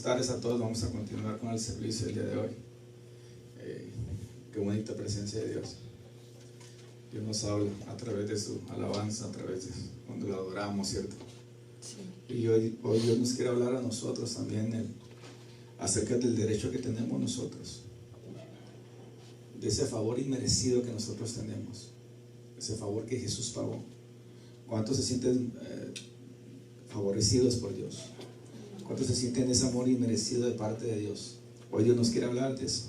tardes a todos. Vamos a continuar con el servicio del día de hoy. Qué bonita presencia de Dios. Dios nos habla a través de su alabanza, a través de cuando lo adoramos, ¿cierto? Sí. Y hoy Dios nos quiere hablar a nosotros también acerca del derecho que tenemos nosotros, de ese favor inmerecido que nosotros tenemos, ese favor que Jesús pagó. ¿Cuántos se sienten favorecidos por Dios? ¿Cuántos se sienten ese amor inmerecido de parte de Dios? Hoy Dios nos quiere hablar de eso.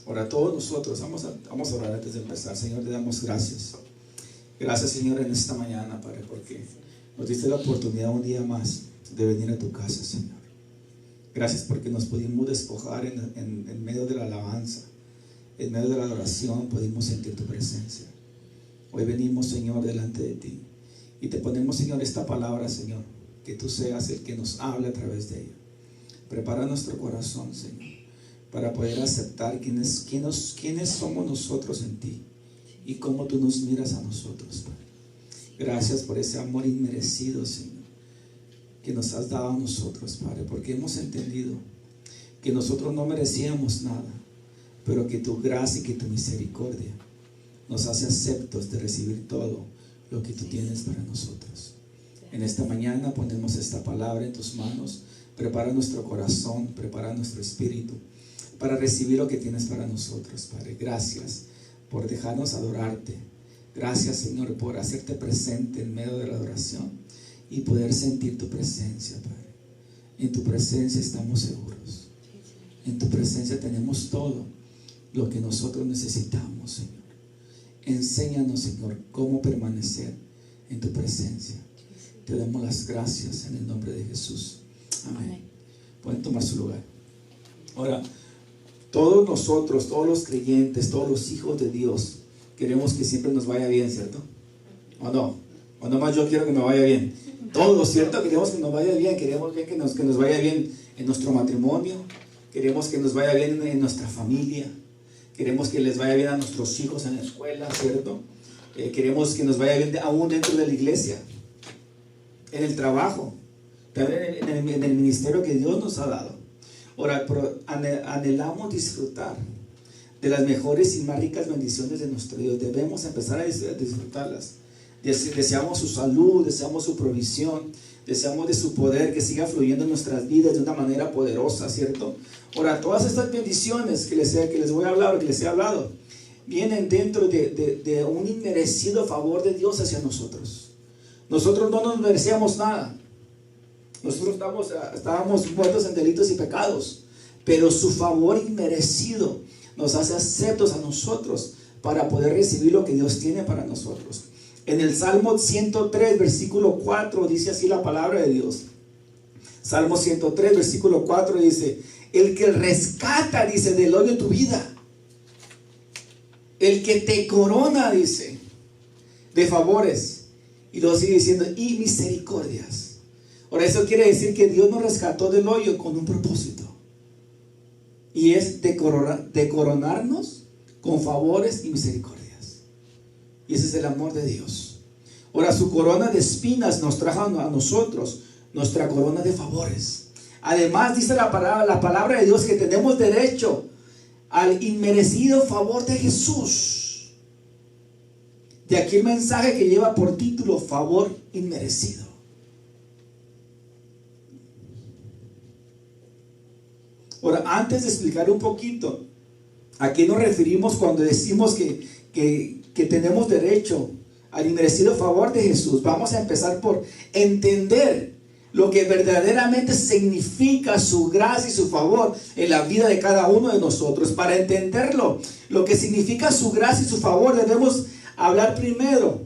Ahora todos nosotros vamos a orar antes de empezar. Señor, te damos gracias. Gracias, Señor, en esta mañana, Padre, porque nos diste la oportunidad un día más de venir a tu casa, Señor. Gracias porque nos pudimos despojar en medio de la alabanza, en medio de la adoración, pudimos sentir tu presencia. Hoy venimos, Señor, delante de ti y te ponemos, Señor, esta palabra, Señor, que tú seas el que nos hable a través de ella. Prepara nuestro corazón, Señor, para poder aceptar quiénes somos nosotros en ti y cómo tú nos miras a nosotros, Padre. Gracias por ese amor inmerecido, Señor, que nos has dado a nosotros, Padre, porque hemos entendido que nosotros no merecíamos nada, pero que tu gracia y que tu misericordia nos hace aceptos de recibir todo lo que tú tienes para nosotros. En esta mañana ponemos esta palabra en tus manos. Prepara nuestro corazón, prepara nuestro espíritu para recibir lo que tienes para nosotros, Padre. Gracias por dejarnos adorarte. Gracias, Señor, por hacerte presente en medio de la adoración y poder sentir tu presencia, Padre. En tu presencia estamos seguros. En tu presencia tenemos todo lo que nosotros necesitamos, Señor. Enséñanos, Señor, cómo permanecer en tu presencia. Te damos las gracias en el nombre de Jesús. Amén. Pueden tomar su lugar. Ahora, todos nosotros, todos los creyentes, todos los hijos de Dios, queremos que siempre nos vaya bien, ¿cierto? ¿O no? O nomás yo quiero que me vaya bien. Todos, ¿cierto? Queremos que nos vaya bien. Queremos que nos vaya bien en nuestro matrimonio. Queremos que nos vaya bien en nuestra familia. Queremos que les vaya bien a nuestros hijos en la escuela, ¿cierto? Queremos que nos vaya bien aún dentro de la iglesia, en el trabajo, también en el ministerio que Dios nos ha dado. Ahora, anhelamos disfrutar de las mejores y más ricas bendiciones de nuestro Dios. Debemos empezar a disfrutarlas. Deseamos su salud, deseamos su provisión, deseamos de su poder que siga fluyendo en nuestras vidas de una manera poderosa, ¿cierto? Ahora, todas estas bendiciones que les voy a hablar, que les he hablado, vienen dentro de un inmerecido favor de Dios hacia nosotros. Nosotros no nos merecíamos nada. Nosotros estábamos muertos en delitos y pecados, pero su favor inmerecido nos hace aceptos a nosotros para poder recibir lo que Dios tiene para nosotros. En el Salmo 103, versículo 4, dice así la palabra de Dios. Salmo 103, versículo 4 dice: el que rescata, dice, del hoyo tu vida, el que te corona, dice, de favores. Y luego sigue diciendo, y misericordias. Ahora, eso quiere decir que Dios nos rescató del hoyo con un propósito. Y es de coronarnos con favores y misericordias. Y ese es el amor de Dios. Ahora, su corona de espinas nos trajo a nosotros nuestra corona de favores. Además, dice la palabra de Dios que tenemos derecho al inmerecido favor de Jesús. De aquí el mensaje que lleva por título, favor inmerecido. Ahora, antes de explicar un poquito a qué nos referimos cuando decimos que tenemos derecho al inmerecido favor de Jesús, vamos a empezar por entender lo que verdaderamente significa su gracia y su favor en la vida de cada uno de nosotros. Para entenderlo, lo que significa su gracia y su favor, debemos hablar primero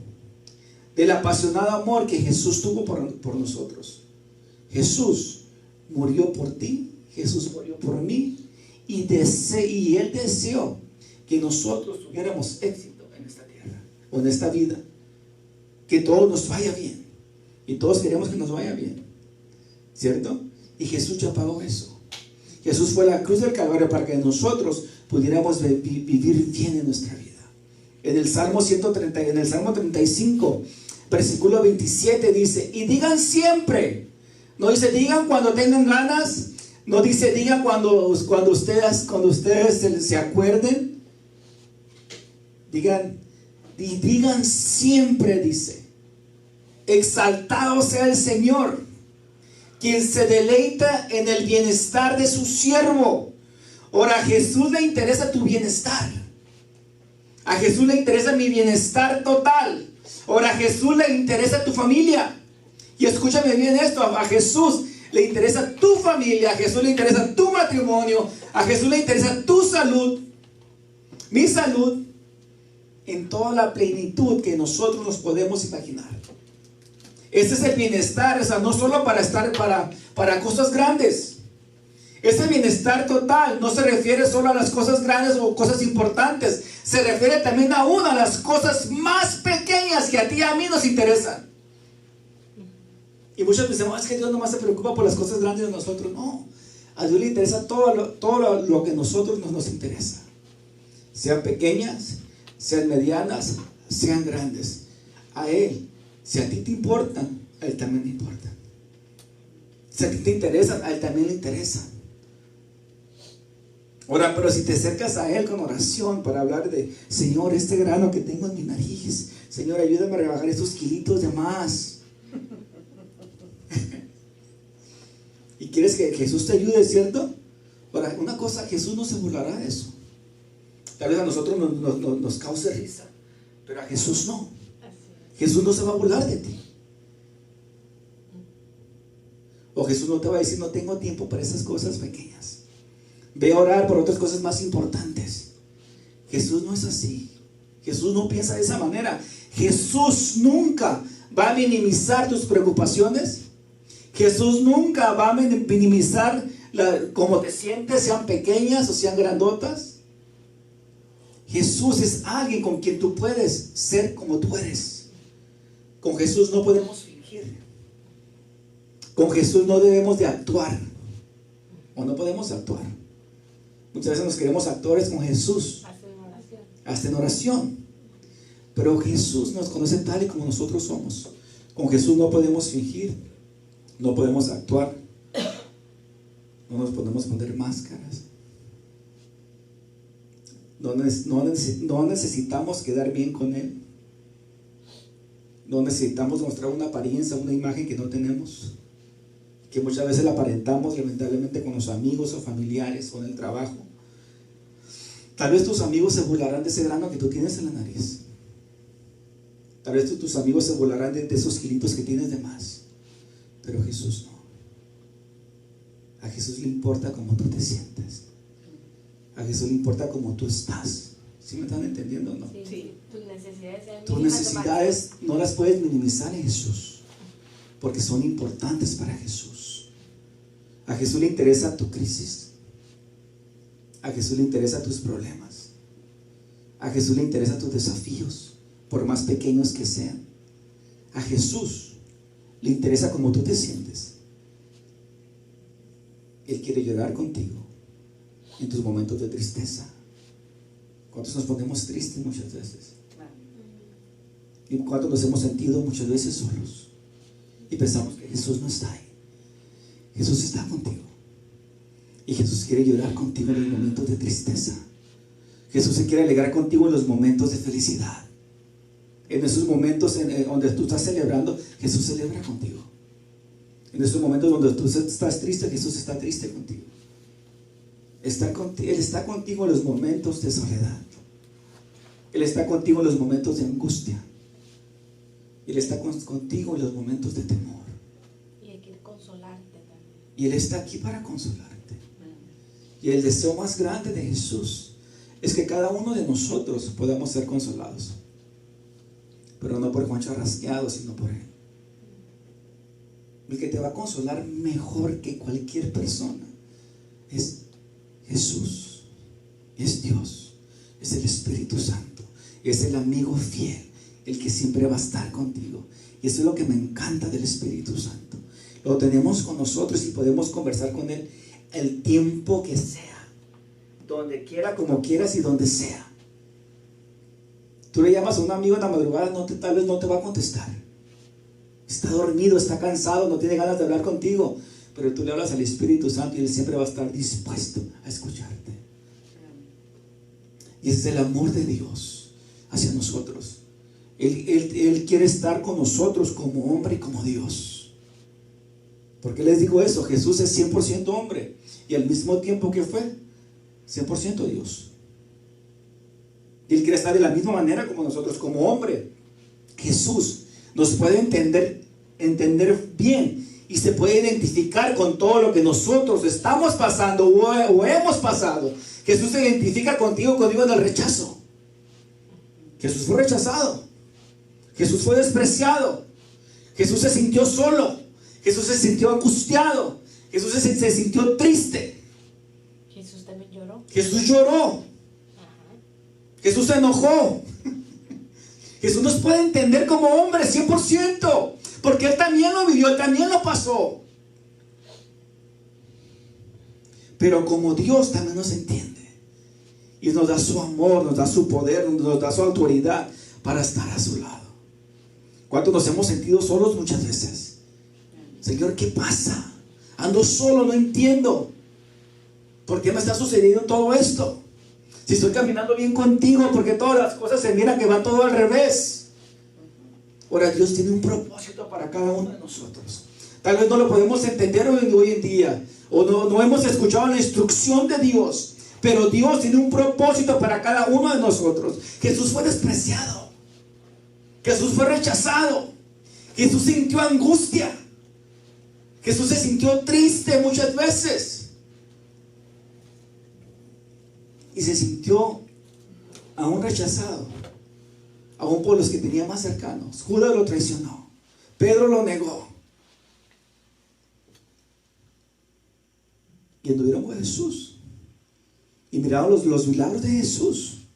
del apasionado amor que Jesús tuvo por nosotros. Jesús murió por ti, Jesús murió por mí, y Él deseó que nosotros tuviéramos éxito en esta tierra o en esta vida, que todo nos vaya bien, y todos queremos que nos vaya bien, ¿cierto? Y Jesús ya pagó eso. Jesús fue a la cruz del Calvario para que nosotros pudiéramos vivir bien en nuestra vida. En el Salmo 35, versículo 27 dice: y digan siempre, no dice digan cuando tengan ganas, No dice, digan cuando ustedes se acuerden. Digan siempre, dice. Exaltado sea el Señor, quien se deleita en el bienestar de su siervo. Ahora, a Jesús le interesa tu bienestar. A Jesús le interesa mi bienestar total. Ahora, a Jesús le interesa tu familia. Y escúchame bien esto, a Jesús le interesa tu familia, a Jesús le interesa tu matrimonio, a Jesús le interesa tu salud, mi salud, en toda la plenitud que nosotros nos podemos imaginar. Ese es el bienestar, o sea, no solo para estar para cosas grandes. Ese bienestar total no se refiere solo a las cosas grandes o cosas importantes, se refiere también aún a las cosas más pequeñas que a ti y a mí nos interesan. Y muchos pensamos, es que Dios nomás se preocupa por las cosas grandes de nosotros. No, a Dios le interesa todo lo que a nosotros nos interesa. Sean pequeñas, sean medianas, sean grandes. A Él, si a ti te importan, a Él también le importan. Si a ti te interesan, a Él también le interesan. Ahora, pero si te acercas a Él con oración para hablar de, Señor, este grano que tengo en mi nariz, Señor, ayúdame a rebajar estos kilitos de más. Y quieres que Jesús te ayude, ¿cierto? Ahora, una cosa, Jesús no se burlará de eso. Tal vez a nosotros nos cause risa, pero a Jesús no. Jesús no se va a burlar de ti. O Jesús no te va a decir, no tengo tiempo para esas cosas pequeñas. Ve a orar por otras cosas más importantes. Jesús no es así. Jesús no piensa de esa manera. Jesús nunca va a minimizar tus preocupaciones. Jesús nunca va a minimizar cómo te sientes, sean pequeñas o sean grandotas. Jesús es alguien con quien tú puedes ser como tú eres. Con Jesús no podemos fingir. Con Jesús no debemos de actuar. O no podemos actuar. Muchas veces nos queremos actores con Jesús. Hasta en oración. Pero Jesús nos conoce tal y como nosotros somos. Con Jesús no podemos fingir. No podemos actuar. No nos podemos poner máscaras. No necesitamos quedar bien con Él. No necesitamos mostrar una apariencia, una imagen que no tenemos, que muchas veces la aparentamos lamentablemente con los amigos o familiares o en el trabajo. Tal vez tus amigos se burlarán de ese grano que tú tienes en la nariz. Tal vez tus amigos se burlarán de esos kilitos que tienes de más. Pero Jesús no. A Jesús le importa cómo tú te sientes. A Jesús le importa cómo tú estás. ¿Sí me están entendiendo o no? Sí. Tus necesidades no las puedes minimizar en Jesús, porque son importantes para Jesús. A Jesús le interesa tu crisis. A Jesús le interesa tus problemas. A Jesús le interesa tus desafíos, por más pequeños que sean. A Jesús le interesa cómo tú te sientes. Él quiere llorar contigo en tus momentos de tristeza. ¿Cuántos nos ponemos tristes muchas veces? ¿Y cuántos nos hemos sentido muchas veces solos? Y pensamos que Jesús no está ahí. Jesús está contigo. Y Jesús quiere llorar contigo en los momentos de tristeza. Jesús se quiere alegrar contigo en los momentos de felicidad. En esos momentos donde tú estás celebrando, Jesús celebra contigo. En esos momentos donde tú estás triste, Jesús está triste contigo. Él está contigo en los momentos de soledad. Él está contigo en los momentos de angustia. Él está contigo en los momentos de temor. Y Él quiere consolarte también. Y Él está aquí para consolarte. Y el deseo más grande de Jesús es que cada uno de nosotros podamos ser consolados. Pero no por Juan Charrasqueado, sino por Él. El que te va a consolar mejor que cualquier persona es Jesús. Es Dios. Es el Espíritu Santo. Es el amigo fiel. El que siempre va a estar contigo. Y eso es lo que me encanta del Espíritu Santo. Lo tenemos con nosotros y podemos conversar con Él el tiempo que sea. Donde quiera, como quieras y donde sea. Tú le llamas a un amigo en la madrugada, tal vez no te va a contestar. Está dormido, está cansado, no tiene ganas de hablar contigo. pero tú le hablas al Espíritu Santo y Él siempre va a estar dispuesto a escucharte. Y ese es el amor de Dios hacia nosotros. Él quiere estar con nosotros como hombre y como Dios. ¿Por qué les digo eso? Jesús es 100% hombre y al mismo tiempo que fue 100% Dios. Y Él quiere estar de la misma manera como nosotros, como hombre. Jesús nos puede entender bien y se puede identificar con todo lo que nosotros estamos pasando o hemos pasado. Jesús se identifica contigo en el rechazo. Jesús fue rechazado. Jesús fue despreciado. Jesús se sintió solo. Jesús se sintió angustiado. Jesús se sintió triste. Jesús también lloró. Jesús lloró. Jesús se enojó. Jesús nos puede entender como hombre 100%, porque Él también lo vivió, Él también lo pasó. Pero como Dios también nos entiende y nos da su amor, nos da su poder, nos da su autoridad para estar a su lado. ¿Cuántos nos hemos sentido solos muchas veces? Señor, ¿qué pasa? Ando solo, no entiendo. ¿Por qué me está sucediendo todo esto? Si estoy caminando bien contigo, porque todas las cosas se miran que va todo al revés. Ahora, Dios tiene un propósito para cada uno de nosotros. Tal vez no lo podemos entender hoy en día, o no hemos escuchado la instrucción de Dios, pero Dios tiene un propósito para cada uno de nosotros. Jesús fue despreciado. Jesús fue rechazado. Jesús sintió angustia. Jesús se sintió triste muchas veces. Y se sintió aún rechazado, aún por los que tenía más cercanos. Judas lo traicionó, Pedro lo negó, y anduvieron con Jesús y miraron los milagros de Jesús,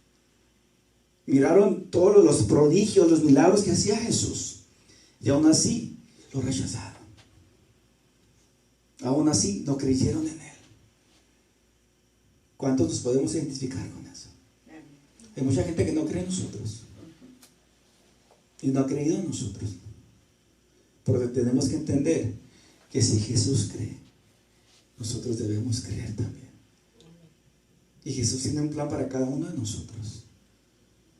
miraron todos los prodigios, los milagros que hacía Jesús, y aún así lo rechazaron. Aún así no creyeron en Él. ¿Cuántos nos podemos identificar con eso? Hay mucha gente que no cree en nosotros y no ha creído en nosotros, porque tenemos que entender que si Jesús cree, nosotros debemos creer también. Y Jesús tiene un plan para cada uno de nosotros.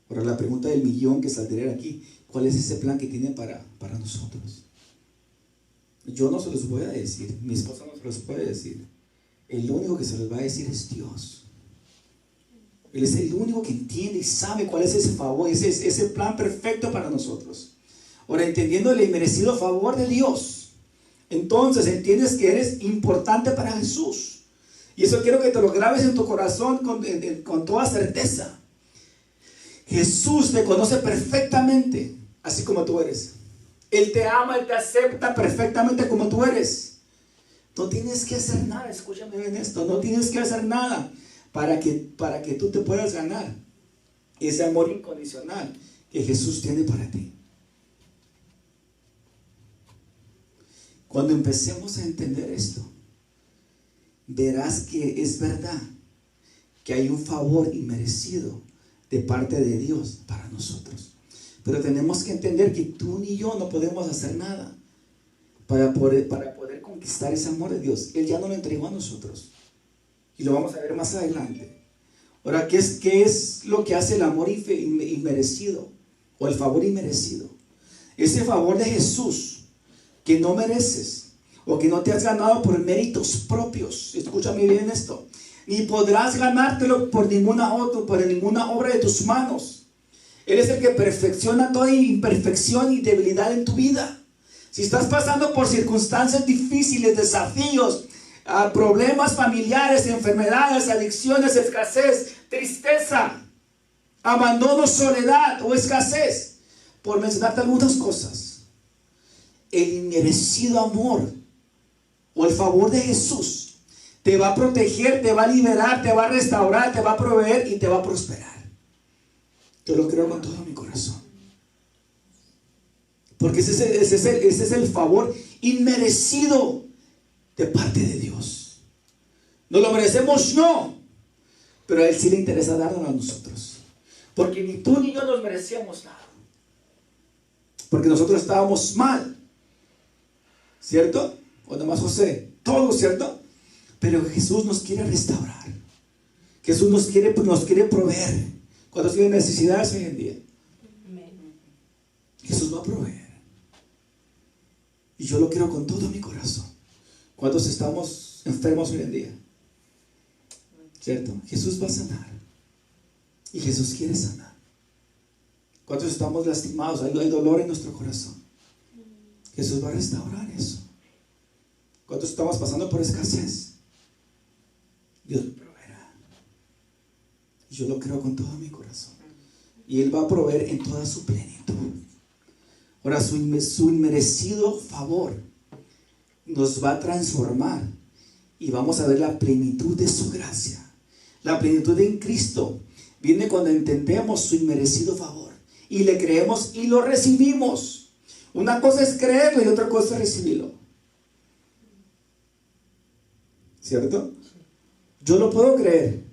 Ahora, la pregunta del millón que saldría aquí: ¿cuál es ese plan que tiene para nosotros? Yo no se los voy a decir, mi esposa no se los puede decir. El único que se los va a decir es Dios. Él es el único que entiende y sabe cuál es ese favor, ese plan perfecto para nosotros. Ahora, entendiendo el inmerecido favor de Dios, entonces entiendes que eres importante para Jesús. Y eso quiero que te lo grabes en tu corazón con toda certeza. Jesús te conoce perfectamente, así como tú eres. Él te ama, Él te acepta perfectamente como tú eres. No tienes que hacer nada, escúchame bien esto, no tienes que hacer nada para que tú te puedas ganar ese amor incondicional que Jesús tiene para ti. Cuando empecemos a entender esto, verás que es verdad que hay un favor inmerecido de parte de Dios para nosotros. Pero tenemos que entender que tú ni yo no podemos hacer nada para poder conquistar ese amor de Dios. Él ya nos lo entregó a nosotros y lo vamos a ver más adelante. Ahora, ¿qué es lo que hace el amor inmerecido o el favor inmerecido? Ese favor de Jesús que no mereces o que no te has ganado por méritos propios. Escúchame bien esto: ni podrás ganártelo por ninguna obra de tus manos. Él es el que perfecciona toda imperfección y debilidad en tu vida. Si estás pasando por circunstancias difíciles, desafíos, problemas familiares, enfermedades, adicciones, escasez, tristeza, abandono, soledad o escasez, por mencionarte algunas cosas, el inmerecido amor o el favor de Jesús te va a proteger, te va a liberar, te va a restaurar, te va a proveer y te va a prosperar. Yo lo creo con todo mi corazón. Porque ese es el favor inmerecido de parte de Dios. ¿No lo merecemos? No. Pero a Él sí le interesa darnos a nosotros. Porque ni tú ni yo nos merecíamos nada. Porque nosotros estábamos mal. ¿Cierto? ¿O nomás José? todo, ¿cierto? Pero Jesús nos quiere restaurar. Jesús nos quiere proveer. ¿Cuántos tienen necesidades hoy en día? Jesús va a proveer. Y yo lo quiero con todo mi corazón. ¿Cuántos estamos enfermos hoy en día? ¿Cierto? Jesús va a sanar. Y Jesús quiere sanar. ¿Cuántos estamos lastimados? Hay dolor en nuestro corazón. Jesús va a restaurar eso. ¿Cuántos estamos pasando por escasez? Dios proveerá. Y yo lo creo con todo mi corazón. Y Él va a proveer en toda su plenitud. Ahora, su inmerecido favor nos va a transformar. Y vamos a ver la plenitud de su gracia. La plenitud en Cristo viene cuando entendemos su inmerecido favor. Y le creemos y lo recibimos. Una cosa es creerlo y otra cosa es recibirlo. ¿Cierto? Yo lo puedo creer,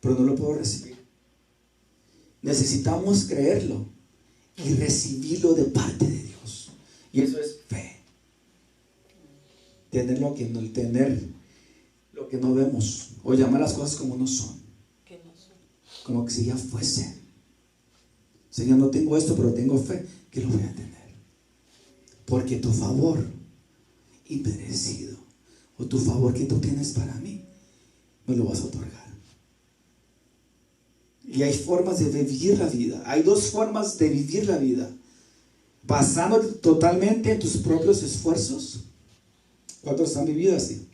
pero no lo puedo recibir. Necesitamos creerlo y recibirlo de parte de Dios. Y eso es fe. Tener lo que no vemos, o llamar las cosas como no son. Como que si ya fuese. Señor, no tengo esto, pero tengo fe que lo voy a tener. Porque tu favor inmerecido, o tu favor que tú tienes para mí, me lo vas a otorgar. Y hay formas de vivir la vida. Hay dos formas de vivir la vida: basándote totalmente en tus propios esfuerzos. ¿Cuántos han vivido así?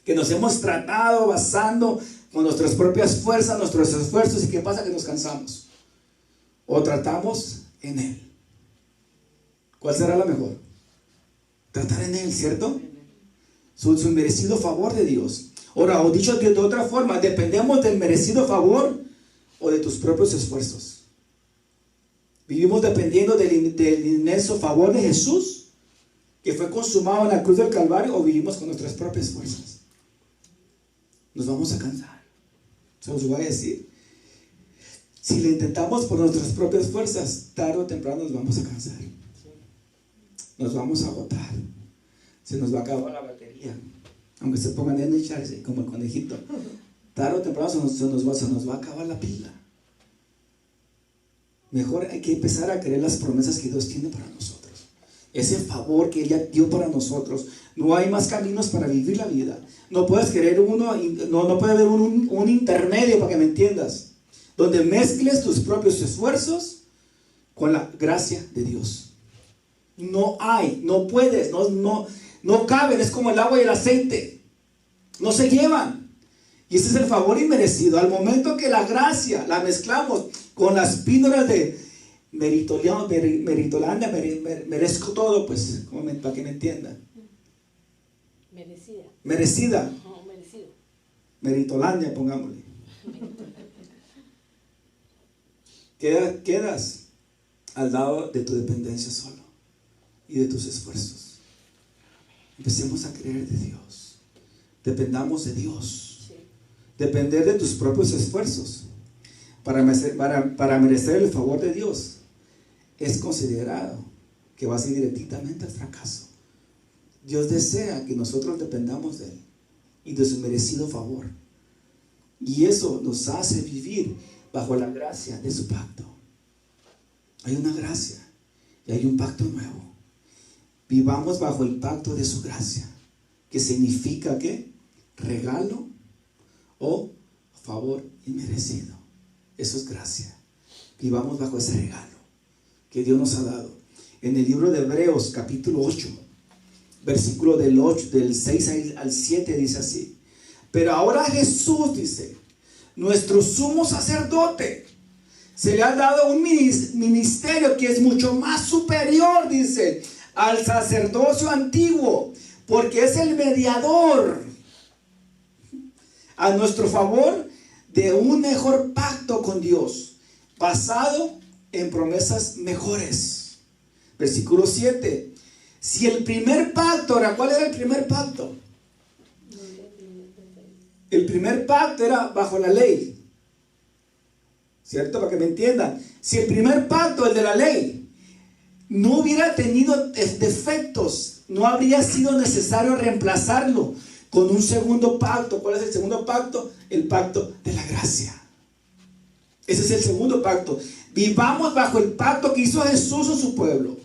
Que nos hemos tratado basando con nuestras propias fuerzas, nuestros esfuerzos, y ¿qué pasa? Que nos cansamos. O tratamos en Él. ¿Cuál será la mejor? Tratar en Él, ¿cierto? Su merecido favor de Dios. Ahora, o dicho de otra forma, dependemos del merecido favor o de tus propios esfuerzos. Vivimos dependiendo del inmenso favor de Jesús, que fue consumado en la cruz del Calvario, o vivimos con nuestras propias fuerzas. Nos vamos a cansar. Se los voy a decir. Si le intentamos por nuestras propias fuerzas, tarde o temprano nos vamos a cansar. Nos vamos a agotar. Se nos va a acabar la batería. Aunque se pongan en echarse como el conejito. Tarde o temprano se nos va a acabar la pila. Mejor hay que empezar a creer las promesas que Dios tiene para nosotros. Ese favor que ella dio para nosotros. No hay más caminos para vivir la vida. No puedes querer no puede haber un intermedio, para que me entiendas, donde mezcles tus propios esfuerzos con la gracia de Dios. No hay, no puedes, no caben. Es como el agua y el aceite, no se llevan. Y ese es el favor inmerecido. Al momento que la gracia la mezclamos con las píldoras de Meritolandia, merezco todo, pues, para que me entiendan. Merecida. No, merecido. Meritolandia, pongámosle. Quedas al lado de tu dependencia solo y de tus esfuerzos. Empecemos a creer de Dios. Dependamos de Dios. Sí. Depender de tus propios esfuerzos para merecer el favor de Dios es considerado que vas a ir directamente al fracaso. Dios desea que nosotros dependamos de Él y de su merecido favor. Y eso nos hace vivir bajo la gracia de su pacto. Hay una gracia y hay un pacto nuevo. Vivamos bajo el pacto de su gracia, que significa ¿qué? Regalo o favor inmerecido. Eso es gracia. Vivamos bajo ese regalo que Dios nos ha dado. En el libro de Hebreos, capítulo 8, versículo del 6 al 7, dice así: pero ahora Jesús, dice, nuestro sumo sacerdote, se le ha dado un ministerio que es mucho más superior, dice, al sacerdocio antiguo, porque es el mediador a nuestro favor de un mejor pacto con Dios, basado en promesas mejores. Versículo 7. Si el primer pacto, ahora, ¿cuál era el primer pacto? El primer pacto era bajo la ley, ¿cierto? Para que me entiendan. Si el primer pacto, el de la ley, no hubiera tenido defectos, no habría sido necesario reemplazarlo con un segundo pacto. ¿Cuál es el segundo pacto? El pacto de la gracia. Ese es el segundo pacto. Vivamos bajo el pacto que hizo Jesús en su pueblo.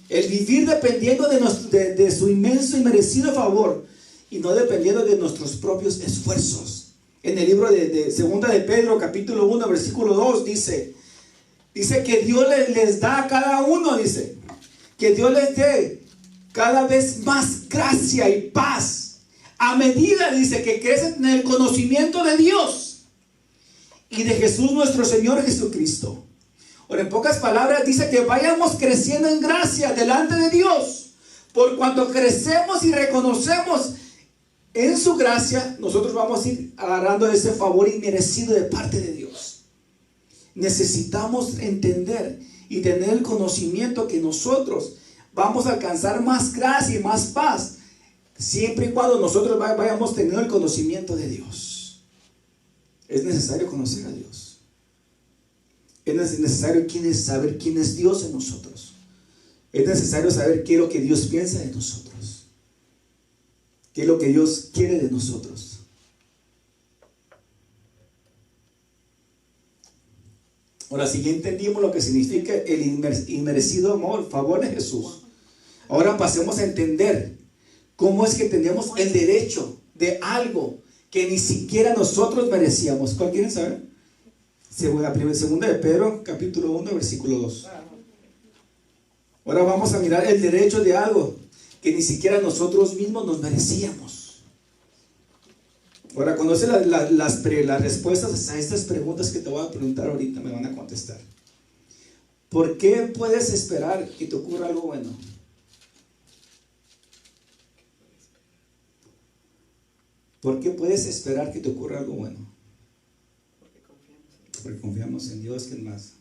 El vivir dependiendo de su inmenso y merecido favor y no dependiendo de nuestros propios esfuerzos. En el libro de Segunda de Pedro, capítulo 1, versículo 2, dice que Dios les da a cada uno, dice, que Dios les dé cada vez más gracia y paz, a medida, dice, que crecen en el conocimiento de Dios y de Jesús nuestro Señor Jesucristo. Ahora, en pocas palabras, dice que vayamos creciendo en gracia delante de Dios. Por cuanto crecemos y reconocemos en su gracia, nosotros vamos a ir agarrando ese favor inmerecido de parte de Dios. Necesitamos entender y tener el conocimiento que nosotros vamos a alcanzar más gracia y más paz, siempre y cuando nosotros vayamos teniendo el conocimiento de Dios. Es necesario conocer a Dios. Es necesario saber quién es Dios en nosotros. Es necesario saber qué es lo que Dios piensa de nosotros. ¿Qué es lo que Dios quiere de nosotros? Ahora, si ya entendimos lo que significa el inmerecido amor, favor de Jesús, ahora pasemos a entender cómo es que tenemos el derecho de algo que ni siquiera nosotros merecíamos. ¿Cuál quieren saber? Segunda de Pedro, capítulo 1, versículo 2. Ahora vamos a mirar el derecho de algo que ni siquiera nosotros mismos nos merecíamos. Ahora, conoce las respuestas a estas preguntas que te voy a preguntar ahorita, me van a contestar. ¿Por qué puedes esperar que te ocurra algo bueno? ¿Por qué puedes esperar que te ocurra algo bueno? Porque confiamos en Dios. ¿Quién más?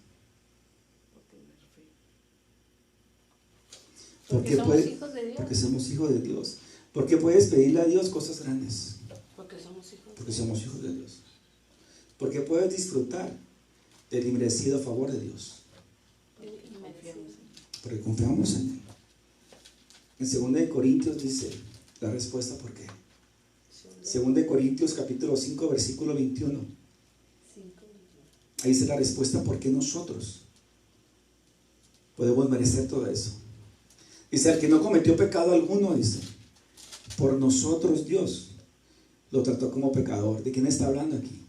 Porque somos hijos de Dios. Porque somos hijos de Dios. ¿Por qué puedes pedirle a Dios cosas grandes? Porque somos hijos. Porque somos hijos de Dios. Porque puedes disfrutar del inmerecido favor de Dios. Porque confiamos en Él. En 2 Corintios dice la respuesta ¿por qué? 2 Corintios capítulo 5 versículo 21. Ahí dice la respuesta ¿por qué nosotros podemos merecer todo eso? Dice, el que no cometió pecado alguno, dice, por nosotros Dios lo trató como pecador. ¿De quién está hablando aquí?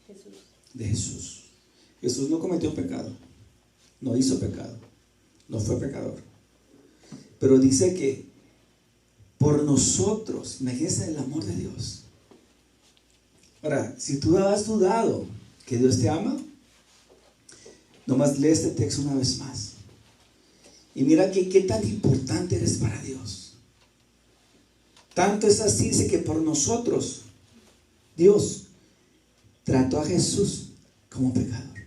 Jesús. De Jesús. Jesús no cometió pecado, no hizo pecado, no fue pecador. Pero dice que por nosotros, imagínense el amor de Dios. Ahora, si tú has dudado que Dios te ama, nomás lee este texto una vez más. Y mira qué tan importante eres para Dios. Tanto es así, dice que por nosotros Dios trató a Jesús como pecador.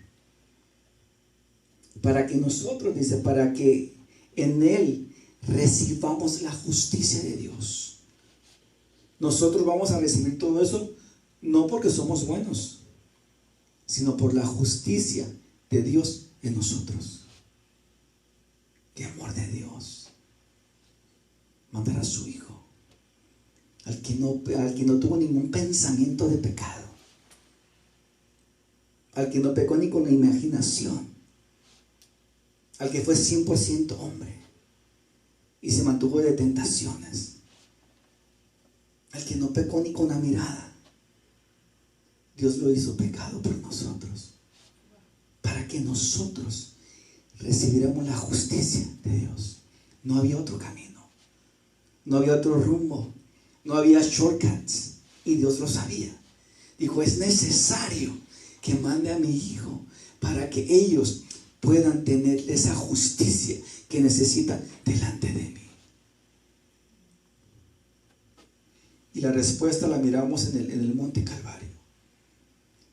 Para que nosotros, dice, para que en Él recibamos la justicia de Dios. Nosotros vamos a recibir todo eso no porque somos buenos, sino por la justicia de Dios en nosotros. ¡Qué amor de Dios! Mandar a su Hijo, al que no tuvo ningún pensamiento de pecado, al que no pecó ni con la imaginación, al que fue 100% hombre y se mantuvo de tentaciones, al que no pecó ni con la mirada. Dios lo hizo pecado por nosotros, para que nosotros recibiéramos la justicia de Dios. No había otro camino, no había otro rumbo, no había shortcuts, y Dios lo sabía. Dijo, es necesario que mande a mi Hijo para que ellos puedan tener esa justicia que necesitan delante de mí. Y la respuesta la miramos en el monte Calvario,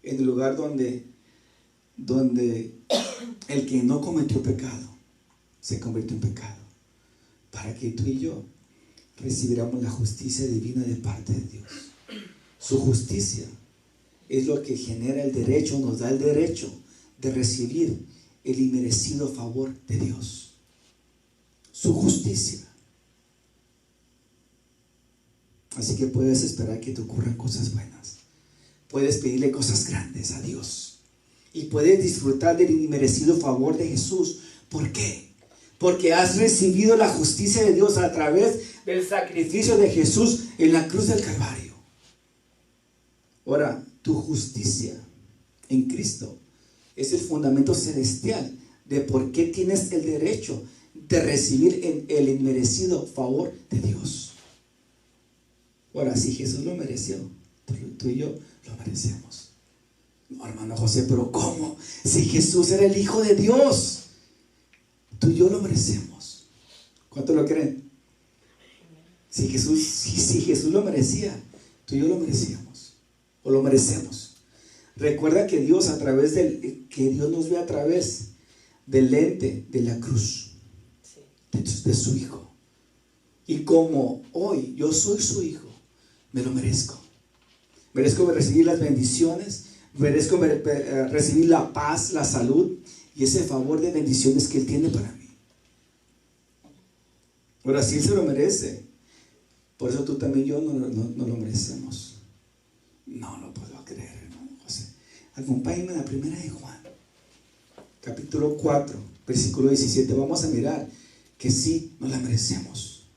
en el lugar donde el que no cometió pecado se convirtió en pecado, para que tú y yo recibiéramos la justicia divina de parte de Dios. Su justicia es lo que genera el derecho, nos da el derecho de recibir el inmerecido favor de Dios, su justicia. Así que puedes esperar que te ocurran cosas buenas. Puedes pedirle cosas grandes a Dios. Y puedes disfrutar del inmerecido favor de Jesús. ¿Por qué? Porque has recibido la justicia de Dios a través del sacrificio de Jesús en la cruz del Calvario. Ahora, tu justicia en Cristo es el fundamento celestial de por qué tienes el derecho de recibir el inmerecido favor de Dios. Ahora, si Jesús lo mereció, tú y yo lo merecemos. No, hermano José, pero ¿cómo? Si Jesús era el Hijo de Dios, tú y yo lo merecemos. ¿Cuánto lo creen? Si Jesús lo merecía, tú y yo lo merecíamos. O lo merecemos. Recuerda que Dios nos ve a través del lente de la cruz, de su Hijo. Y como hoy yo soy su Hijo, me lo merezco. Merezco recibir las bendiciones, merezco recibir la paz, la salud y ese favor de bendiciones que Él tiene para mí. Ahora, si Él se lo merece, por eso tú también y yo no lo merecemos. No lo puedo creer, hermano José. Acompáñenme a la primera de Juan, capítulo 4, versículo 17. Vamos a mirar que sí nos la merecemos.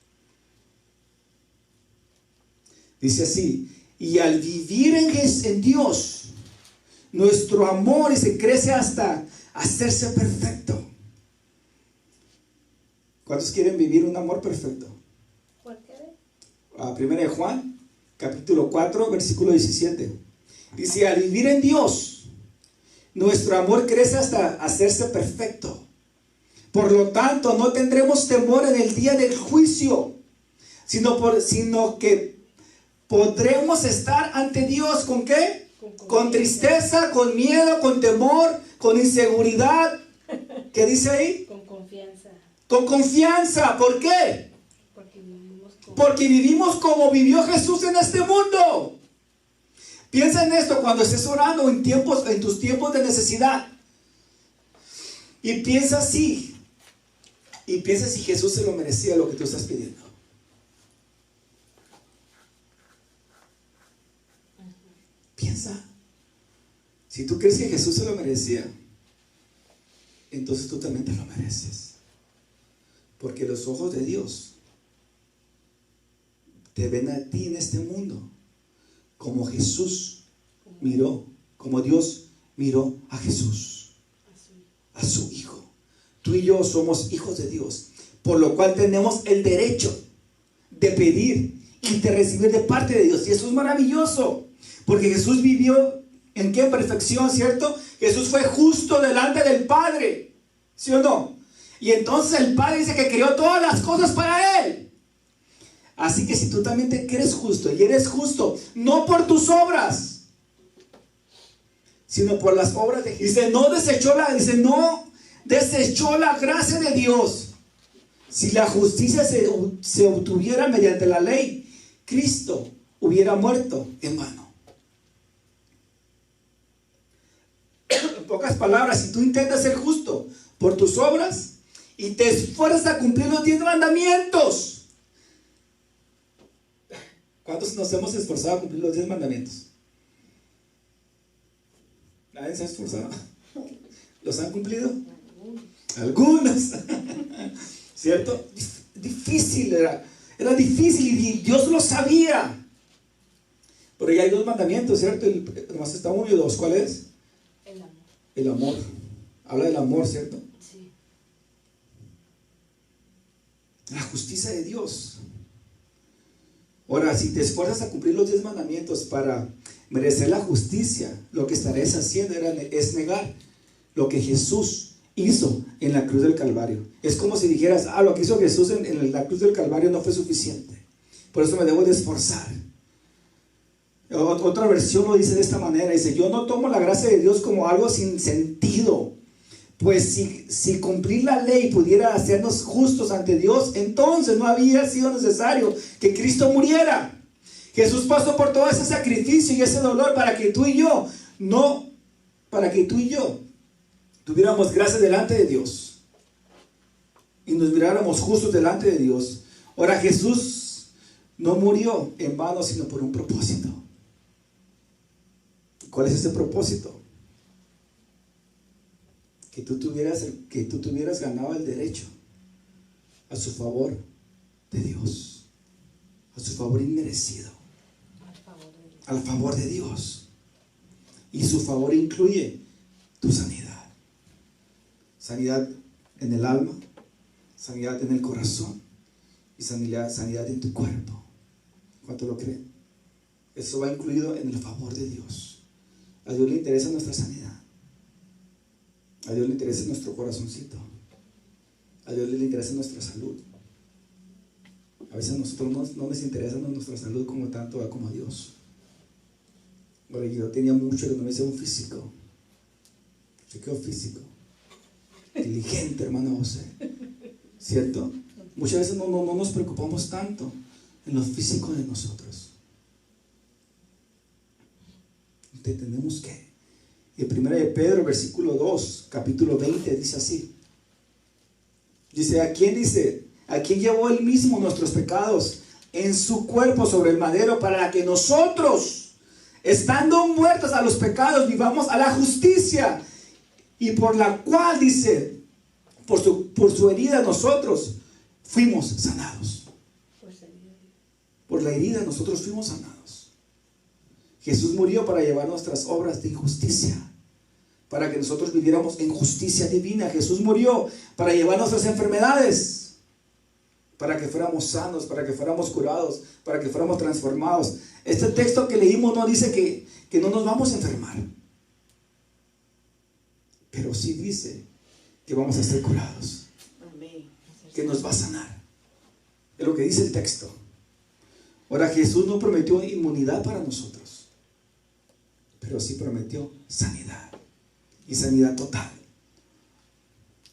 Dice así: y al vivir en Dios, nuestro amor se crece hasta hacerse perfecto. ¿Cuántos quieren vivir un amor perfecto? ¿Cuál quiere? Primera de Juan, capítulo 4, versículo 17. Dice: al vivir en Dios, nuestro amor crece hasta hacerse perfecto. Por lo tanto, no tendremos temor en el día del juicio, sino que podremos estar ante Dios ¿con qué? Con tristeza, con miedo, con temor, con inseguridad. ¿Qué dice ahí? Con confianza. Con confianza. ¿Por qué? Porque vivimos como vivió Jesús en este mundo. Piensa en esto cuando estés orando en tus tiempos de necesidad. Y piensa así. Y piensa si Jesús se lo merecía lo que tú estás pidiendo. Piensa, si tú crees que Jesús se lo merecía, entonces tú también te lo mereces. Porque los ojos de Dios te ven a ti en este mundo como Jesús miró, como Dios miró a Jesús, a su Hijo. Tú y yo somos hijos de Dios, por lo cual tenemos el derecho de pedir y de recibir de parte de Dios. Y eso es maravilloso. Porque Jesús vivió en qué perfección, ¿cierto? Jesús fue justo delante del Padre, ¿sí o no? Y entonces el Padre dice que creó todas las cosas para Él. Así que si tú también te crees justo y eres justo, no por tus obras, sino por las obras de Jesús. No desechó la gracia de Dios. Si la justicia se obtuviera mediante la ley, Cristo hubiera muerto en vano. En pocas palabras, si tú intentas ser justo por tus obras y te esfuerzas a cumplir los 10 mandamientos, ¿cuántos nos hemos esforzado a cumplir los 10 mandamientos? ¿Nadie se ha esforzado? ¿Los han cumplido? Algunos. ¿Cierto? Difícil era difícil y Dios lo sabía. Pero ya hay 2 mandamientos, ¿cierto? Nomás está uno y 2. ¿Cuál es? El amor. El amor. Habla del amor, ¿cierto? Sí. La justicia de Dios. Ahora, si te esfuerzas a cumplir los 10 mandamientos para merecer la justicia, lo que estarás haciendo es negar lo que Jesús hizo en la cruz del Calvario. Es como si dijeras: lo que hizo Jesús en la cruz del Calvario no fue suficiente, por eso me debo de esforzar. Otra versión lo dice de esta manera: dice, yo no tomo la gracia de Dios como algo sin sentido, pues si cumplir la ley pudiera hacernos justos ante Dios, entonces no había sido necesario que Cristo muriera. Jesús pasó por todo ese sacrificio y ese dolor para que tú y yo tuviéramos gracia delante de Dios y nos miráramos justos delante de Dios. Ahora Jesús no murió en vano, sino por un propósito. ¿Cuál es ese propósito? Que tú tuvieras ganado el derecho a su favor de Dios, a su favor inmerecido, al favor de Dios. Y su favor incluye tu sanidad. Sanidad en el alma, sanidad en el corazón y sanidad en tu cuerpo. ¿Cuánto lo creen? Eso va incluido en el favor de Dios. A Dios le interesa nuestra sanidad. A Dios le interesa nuestro corazoncito. A Dios le interesa nuestra salud. A veces a nosotros no nos interesa nuestra salud como tanto como a Dios. Bueno, yo tenía mucho que no me hacía un físico. Se quedó físico. Inteligente, hermano José. ¿Cierto? Muchas veces no nos preocupamos tanto en lo físico de nosotros. Tenemos que. En 1 de Pedro, versículo 2, capítulo 20, dice así. Dice, ¿a quién llevó él mismo nuestros pecados en su cuerpo sobre el madero, para que nosotros, estando muertos a los pecados, vivamos a la justicia? Y por la cual, dice, por su herida nosotros fuimos sanados. Por la herida nosotros fuimos sanados. Jesús murió para llevar nuestras obras de injusticia, para que nosotros viviéramos en justicia divina. Jesús murió para llevar nuestras enfermedades, para que fuéramos sanos, para que fuéramos curados, para que fuéramos transformados. Este texto que leímos no dice que no nos vamos a enfermar, pero sí dice que vamos a ser curados, que nos va a sanar. Es lo que dice el texto. Ahora, Jesús no prometió inmunidad para nosotros, pero sí prometió sanidad, y sanidad total.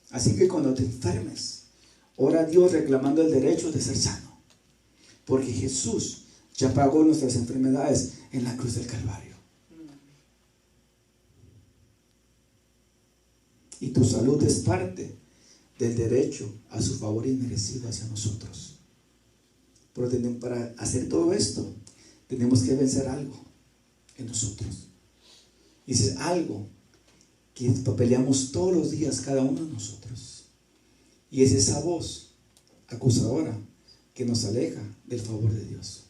Así que cuando te enfermes, ora a Dios reclamando el derecho de ser sano, porque Jesús ya pagó nuestras enfermedades en la cruz del Calvario. Y tu salud es parte del derecho a su favor inmerecido hacia nosotros. Pero para hacer todo esto, tenemos que vencer algo en nosotros. Y es algo que peleamos todos los días, cada uno de nosotros. Y es esa voz acusadora que nos aleja del favor de Dios.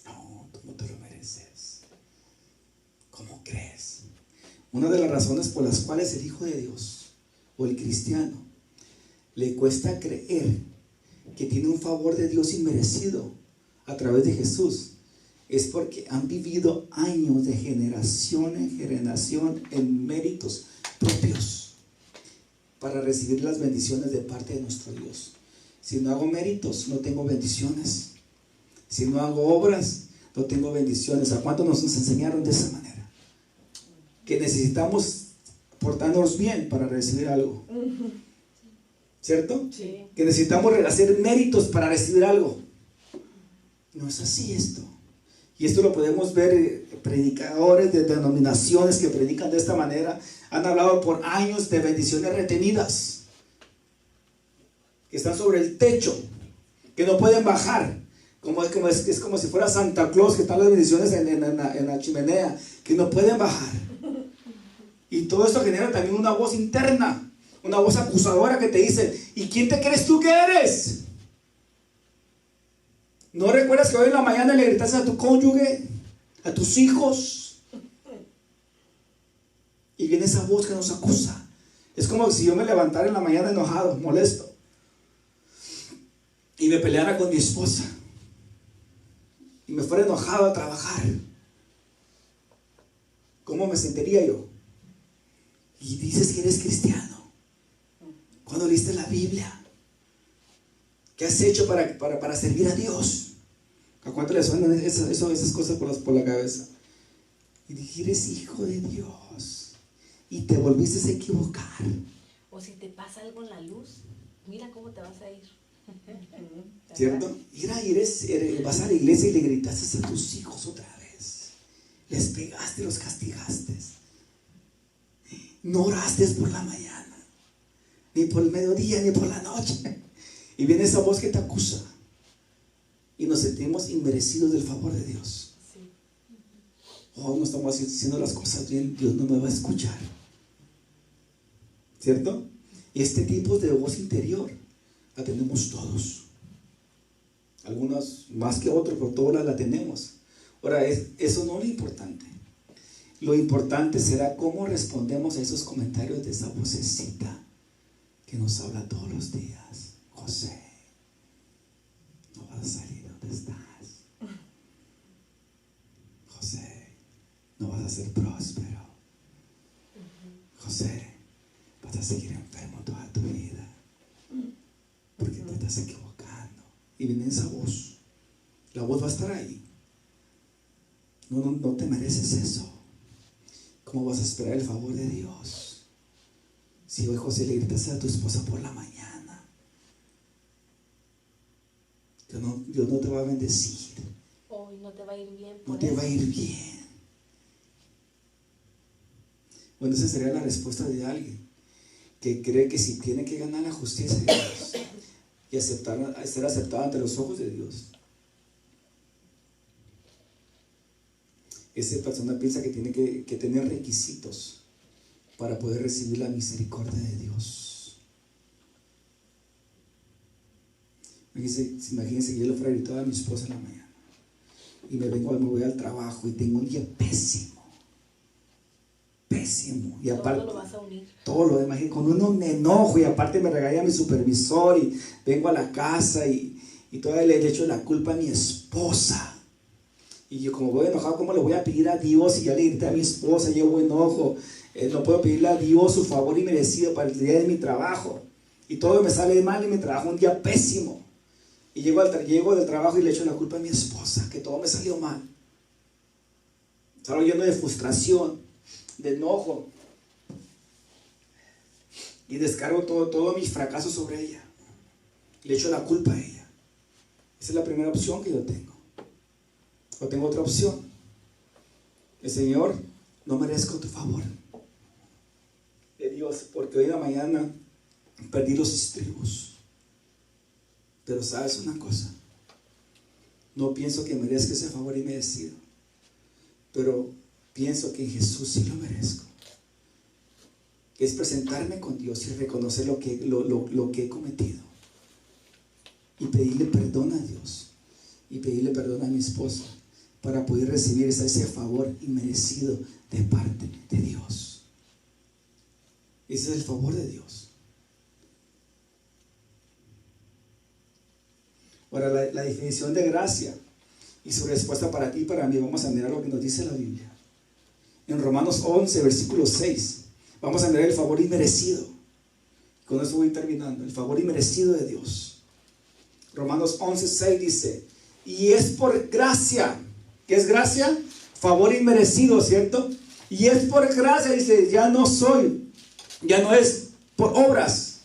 No, tú no te lo mereces. ¿Cómo crees? Una de las razones por las cuales el Hijo de Dios o el cristiano le cuesta creer que tiene un favor de Dios inmerecido a través de Jesús es porque han vivido años de generación en generación en méritos propios para recibir las bendiciones de parte de nuestro Dios. Si no hago méritos, no tengo bendiciones. Si no hago obras, no tengo bendiciones. ¿A cuánto nos enseñaron de esa manera? Que necesitamos portarnos bien para recibir algo. ¿Cierto? Sí. Que necesitamos hacer méritos para recibir algo. No es así esto. Y esto lo podemos ver, predicadores de denominaciones que predican de esta manera, han hablado por años de bendiciones retenidas, que están sobre el techo, que no pueden bajar, es como si fuera Santa Claus, que están las bendiciones en la chimenea, que no pueden bajar. Y todo esto genera también una voz interna, una voz acusadora que te dice, ¿y quién te crees tú que eres? ¿No recuerdas que hoy en la mañana le gritaste a tu cónyuge, a tus hijos? Y viene esa voz que nos acusa. Es como si yo me levantara en la mañana enojado, molesto, y me peleara con mi esposa, y me fuera enojado a trabajar. ¿Cómo me sentiría yo? Y dices que eres cristiano. ¿Cuándo leíste la Biblia? ¿Qué has hecho para servir a Dios? ¿A cuánto le suenan esas cosas por la cabeza? Y dije, eres hijo de Dios y te volviste a equivocar. O si te pasa algo en la luz, mira cómo te vas a ir. ¿Cierto? Vas a la iglesia y le gritaste a tus hijos otra vez. Les pegaste, los castigaste. No oraste por la mañana, ni por el mediodía, ni por la noche. Y viene esa voz que te acusa. Y nos sentimos inmerecidos del favor de Dios. Sí. Oh, no estamos haciendo las cosas bien, Dios no me va a escuchar. ¿Cierto? Y este tipo de voz interior la tenemos todos. Algunos más que otros, pero todas la tenemos. Ahora, eso no es lo importante. Lo importante será cómo respondemos a esos comentarios de esa vocecita que nos habla todos los días. José, no vas a salir donde estás. José, no vas a ser próspero. José, vas a seguir enfermo toda tu vida porque te estás equivocando. Y viene esa voz. La voz va a estar ahí. No te mereces eso. ¿Cómo vas a esperar el favor de Dios? Si hoy, José, le gritas a tu esposa por la mañana, Dios no te va a bendecir. Hoy no te va a ir bien. No te va a ir bien. Bueno, esa sería la respuesta de alguien que cree que si tiene que ganar la justicia de Dios y ser aceptado ante los ojos de Dios, esa persona piensa que tiene que tener requisitos para poder recibir la misericordia de Dios. Imagínense que yo le fuera a gritar a mi esposa en la mañana y me voy al trabajo y tengo un día pésimo. Y aparte, todo lo vas a unir. Todo lo demás, con uno me enojo y aparte me regaña mi supervisor y vengo a la casa y todavía le echo la culpa a mi esposa. Y yo, como voy enojado, ¿cómo le voy a pedir a Dios? Si ya le grité a mi esposa, llevo enojo, no puedo pedirle a Dios su favor inmerecido para el día de mi trabajo. Y todo me sale mal y me trabajo un día pésimo. Y llego del trabajo y le echo la culpa a mi esposa, que todo me salió mal. Salgo lleno de frustración, de enojo. Y descargo todo mis fracasos sobre ella. Le echo la culpa a ella. Esa es la primera opción que yo tengo. O tengo otra opción. El Señor, no merezco tu favor de Dios, porque hoy en la mañana perdí los estribos. Pero sabes una cosa, no pienso que merezca ese favor inmerecido, pero pienso que en Jesús sí lo merezco. Que es presentarme con Dios y reconocer lo que he cometido y pedirle perdón a Dios y pedirle perdón a mi esposa para poder recibir ese favor inmerecido de parte de Dios. Ese es el favor de Dios. Ahora, la definición de gracia y su respuesta para ti y para mí, vamos a mirar lo que nos dice la Biblia. En Romanos 11, versículo 6, vamos a mirar el favor inmerecido. Con eso voy terminando. El favor inmerecido de Dios. Romanos 11, 6 dice, y es por gracia. ¿Qué es gracia? Favor inmerecido, ¿cierto? Y es por gracia, dice, ya no es por obras.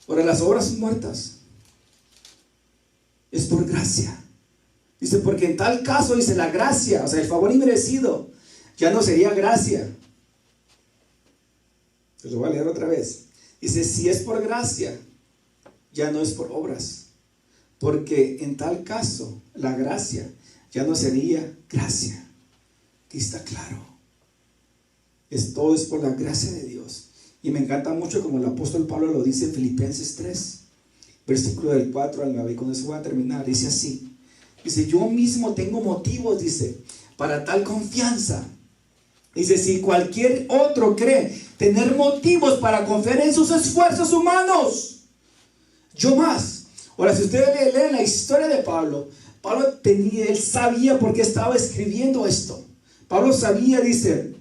Ahora, las obras son muertas. Es por gracia. Dice, porque en tal caso, dice, la gracia, o sea, el favor inmerecido, ya no sería gracia. Se lo voy a leer otra vez. Dice, si es por gracia, ya no es por obras. Porque en tal caso, la gracia ya no sería gracia. Aquí está claro. Todo es por la gracia de Dios. Y me encanta mucho como el apóstol Pablo lo dice en Filipenses 3, versículo del 4 al 9. Y con eso voy a terminar. Dice así. Dice, yo mismo tengo motivos, dice, para tal confianza. Dice, si cualquier otro cree tener motivos para confiar en sus esfuerzos humanos, yo más. Ahora, si ustedes leen la historia de Pablo, él sabía por qué estaba escribiendo esto. Pablo sabía, dice,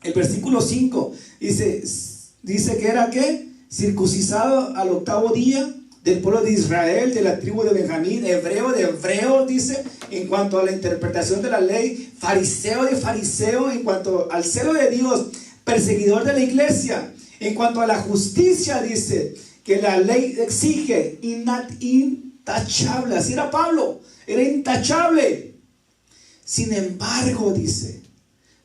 el versículo 5, dice que era ¿qué? Circuncisado al 8º día, del pueblo de Israel, de la tribu de Benjamín, hebreo de hebreo, dice, en cuanto a la interpretación de la ley, fariseo de fariseo, en cuanto al celo de Dios, perseguidor de la iglesia, en cuanto a la justicia, dice, que la ley exige, intachable. Así era Pablo, era intachable. Sin embargo, dice,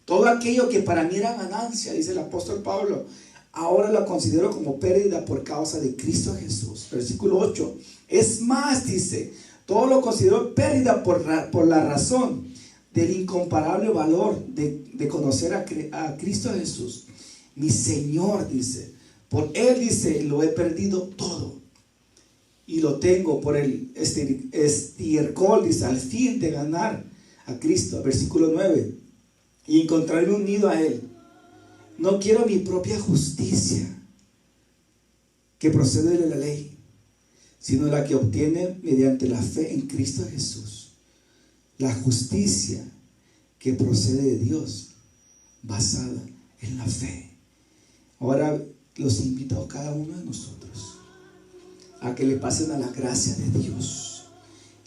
Todo aquello que para mí era ganancia, dice el apóstol Pablo, ahora lo considero como pérdida por causa de Cristo Jesús. Versículo 8. Es más, dice, todo lo considero pérdida por la razón del incomparable valor de conocer a Cristo Jesús, mi Señor, dice. Por Él, dice, lo he perdido todo y lo tengo por el estiércol, dice, al fin de ganar a Cristo. Versículo 9. Y encontrarme unido a Él. No quiero mi propia justicia que procede de la ley, sino la que obtiene mediante la fe en Cristo Jesús. La justicia que procede de Dios, basada en la fe. Ahora los invito a cada uno de nosotros a que le pasen a la gracia de Dios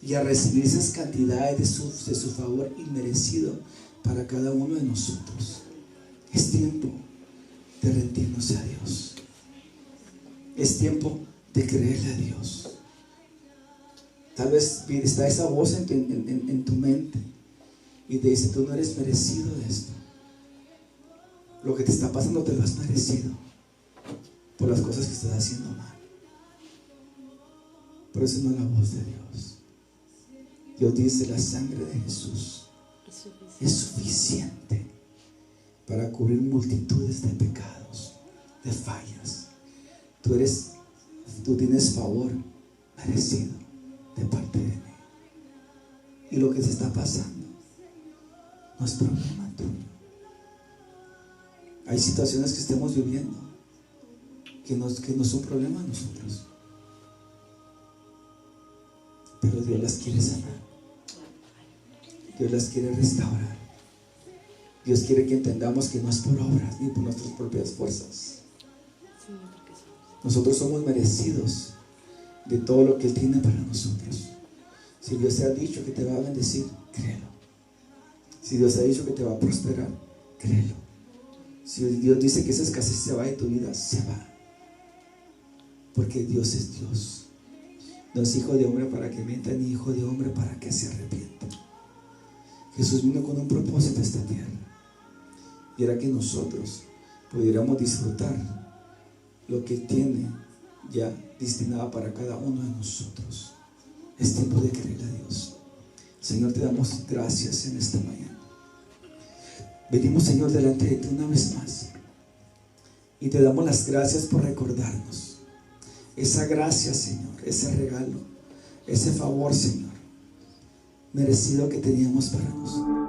y a recibir esas cantidades de su favor inmerecido para cada uno de nosotros. Es tiempo de rendirnos a Dios. Es tiempo de creerle a Dios. Tal vez está esa voz en tu mente y te dice: tú no eres merecido de esto. Lo que te está pasando te lo has merecido por las cosas que estás haciendo mal. Pero esa no es la voz de Dios. Dios dice: la sangre de Jesús es suficiente para cubrir multitudes de pecados, de fallas. Tú tienes favor merecido de parte de mí. Y lo que te está pasando no es problema tuyo. Hay situaciones que estemos viviendo que no son problema de nosotros, pero Dios las quiere sanar. Dios las quiere restaurar. Dios quiere que entendamos que no es por obras ni por nuestras propias fuerzas. Nosotros somos merecidos de todo lo que Él tiene para nosotros. Si Dios te ha dicho que te va a bendecir, créelo. Si Dios te ha dicho que te va a prosperar, créelo. Si Dios dice que esa escasez se va de tu vida, se va. Porque Dios es Dios. No es hijo de hombre para que mienta, ni hijo de hombre para que se arrepienta. Jesús vino con un propósito a esta tierra, y era que nosotros pudiéramos disfrutar lo que Él tiene ya destinado para cada uno de nosotros. Es tiempo de creerle a Dios. Señor, te damos gracias en esta mañana. Venimos, Señor, delante de ti una vez más y te damos las gracias por recordarnos esa gracia, Señor, ese regalo, ese favor, Señor, merecido que teníamos para nosotros.